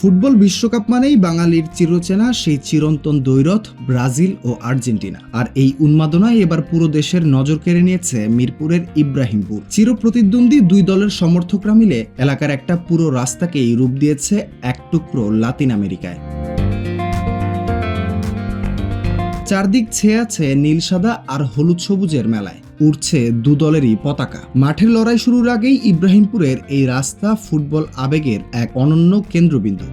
Football বিশ্বকাপ মানেই বাঙালির চিরচেনা সেই চিরন্তন দ্বৈরথ ব্রাজিল ও আর্জেন্টিনা। আর এই উন্মাদনায় এবার পুরো দেশের নজর কেড়ে নিয়েছে মিরপুরের ইব্রাহিমপুর। চিরপ্রতিদ্বন্দ্বী দুই দলের সমর্থকরা মিলে এলাকার একটা পুরো রাস্তাকেই রূপ দিয়েছে এক টুকরো লাতিন আমেরিকায়। চারদিক ছেয়ে আছে নীল সাদা আর হলুদ সবুজের মেলায়, উড়ছে দু দলেরই পতাকা। মাঠের লড়াই শুরুর আগেই ইব্রাহিমপুরের এই রাস্তা ফুটবল আবেগের এক অনন্য কেন্দ্রবিন্দু।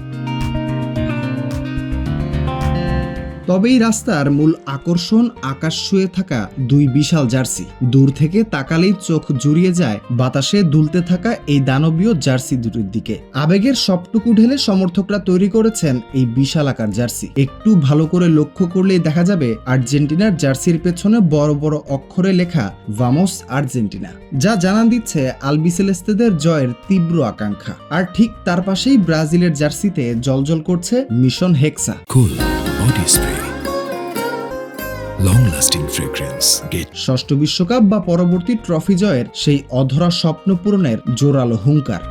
তবে এই রাস্তার মূল আকর্ষণ আকাশ ছুঁয়ে থাকা দুই বিশাল জার্সি। দূর থেকে তাকালেই চোখ জুড়িয়ে যায় বাতাসে দুলতে থাকা এই দানবীয় জার্সি দুটির দিকে। আবেগের সবটুকু ঢেলে সমর্থকরা তৈরি করেছেন এই বিশাল আকার জার্সি। একটু ভালো করে লক্ষ্য করলেই দেখা যাবে আর্জেন্টিনার জার্সির পেছনে বড় বড় অক্ষরে লেখা ভামোস আর্জেন্টিনা, যা জানান দিচ্ছে আলবিসেলেস্তেদের জয়ের তীব্র আকাঙ্ক্ষা। আর ঠিক তার পাশেই ব্রাজিলের জার্সিতে জ্বলজ্বল করছে মিশন হেক্সা। ষষ্ঠ বিশ্বকাপ বা পরবর্তী ট্রফি জয়ের সেই অধরা স্বপ্ন পূরণের জোরালো হুঙ্কার।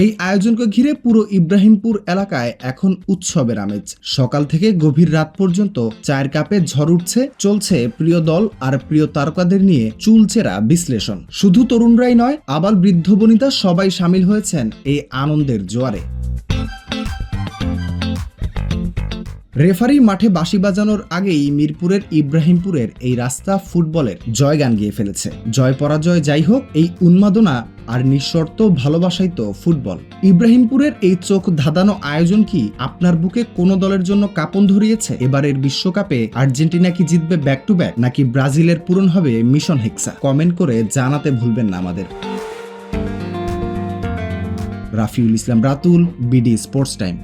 এই আয়োজনকে ঘিরে পুরো ইব্রাহিমপুর এলাকায় এখন উৎসবের আমেজ। সকাল থেকে গভীর রাত পর্যন্ত চায়ের কাপে ঝড় উঠছে, চলছে প্রিয় দল আর প্রিয় তারকাদের নিয়ে চুলচেরা বিশ্লেষণ। শুধু তরুণরাই নয়, আবাল বৃদ্ধ বনিতা সবাই সামিল হয়েছেন এই আনন্দের জোয়ারে। রেফারি মাঠে বাঁশি বাজানোর আগেই মিরপুরের ইব্রাহিমপুরের এই রাস্তা ফুটবলের জয়গান গেয়ে ফেলেছে। জয় পরাজয় যাই হোক, এই উন্মাদনা আর নিঃশর্ত ভালোবাসাই তো ফুটবল। ইব্রাহিমপুরের এই চোখ ধাঁধানো আয়োজন কি আপনার বুকে কোন দলের জন্য কাঁপন ধরিয়েছে? এবারের বিশ্বকাপে আর্জেন্টিনা কি জিতবে ব্যাক টু ব্যাক, নাকি ব্রাজিলের পূরণ হবে মিশন হেক্সা? কমেন্ট করে জানাতে ভুলবেন না আমাদের। রাফিউল ইসলাম রাতুল, বিডি স্পোর্টস টাইম।